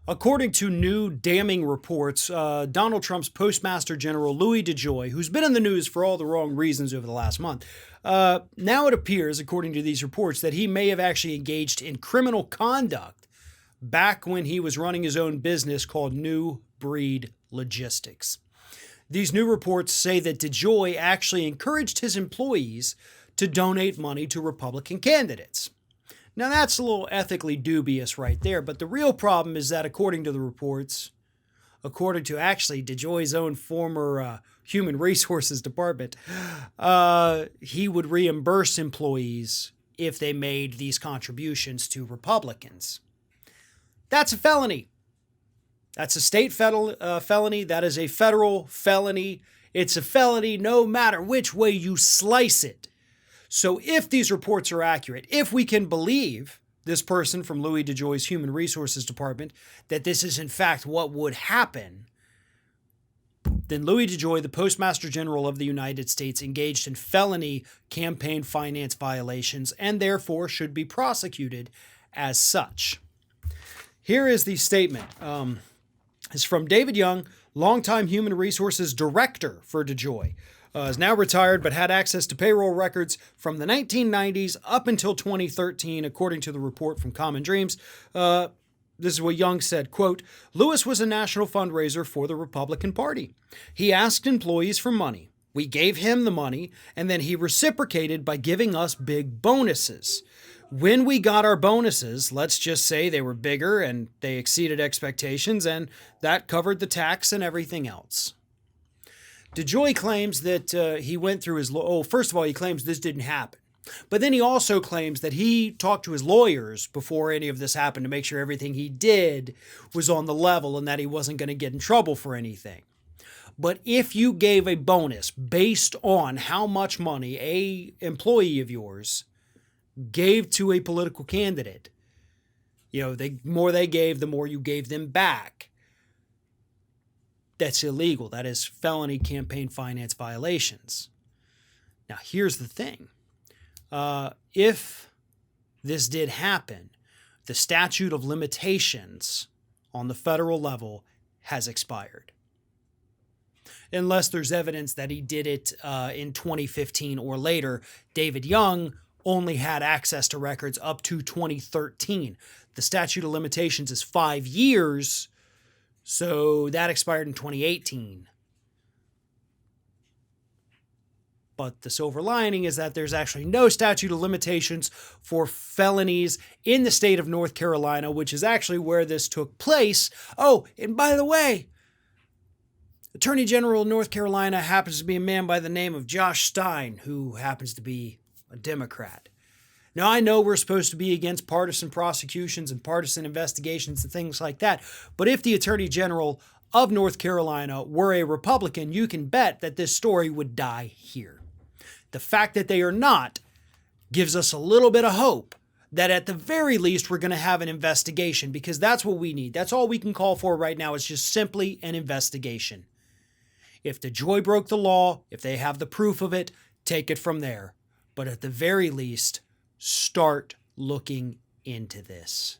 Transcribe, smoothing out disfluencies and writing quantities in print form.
According to new damning reports, Donald Trump's Postmaster General Louis DeJoy, who's been in the news for all the wrong reasons over the last month, now it appears, according to these reports, that he may have actually engaged in criminal conduct back when he was running his own business called New Breed Logistics. These new reports say that DeJoy actually encouraged his employees to donate money to Republican candidates. Now, that's a little ethically dubious right there, but the real problem is that according to the reports, according to actually DeJoy's own former Human Resources Department, he would reimburse employees if they made these contributions to Republicans. That's a felony. That's a state felony. That is a federal felony. It's a felony no matter which way you slice it. So if these reports are accurate, if we can believe this person from Louis DeJoy's Human Resources Department, that this is in fact what would happen, then Louis DeJoy, the Postmaster General of the United States, engaged in felony campaign finance violations and therefore should be prosecuted as such. Here is the statement. It's from David Young, longtime Human Resources Director for DeJoy. Is now retired but had access to payroll records from the 1990s up until 2013, according to the report from Common Dreams. This is what Young said, quote, Lewis was a national fundraiser for the Republican Party. He asked employees for money. We gave him the money, and then he reciprocated by giving us big bonuses. When we got our bonuses, let's just say they were bigger and they exceeded expectations, and that covered the tax and everything else. DeJoy claims that he went through his... first of all, he claims this didn't happen. But then he also claims that he talked to his lawyers before any of this happened to make sure everything he did was on the level and that he wasn't going to get in trouble for anything. But if you gave a bonus based on how much money a employee of yours gave to a political candidate, the more they gave, the more you gave them back. That's illegal. That is felony campaign finance violations. Now, here's the thing. If this did happen, the statute of limitations on the federal level has expired. Unless there's evidence that he did it in 2015 or later. David Young only had access to records up to 2013. The statute of limitations is 5 years, so that expired in 2018. But the silver lining is that there's actually no statute of limitations for felonies in the state of North Carolina, which is actually where this took place. Oh, and by the way, Attorney General of North Carolina happens to be a man by the name of Josh Stein, who happens to be a Democrat. Now, I know we're supposed to be against partisan prosecutions and partisan investigations and things like that, but if the Attorney General of North Carolina were a Republican, you can bet that this story would die here. The fact that they are not gives us a little bit of hope that at the very least we're going to have an investigation, because that's what we need. That's all we can call for right now, is just simply an investigation. If DeJoy broke the law, if they have the proof of it, take it from there. But at the very least, start looking into this.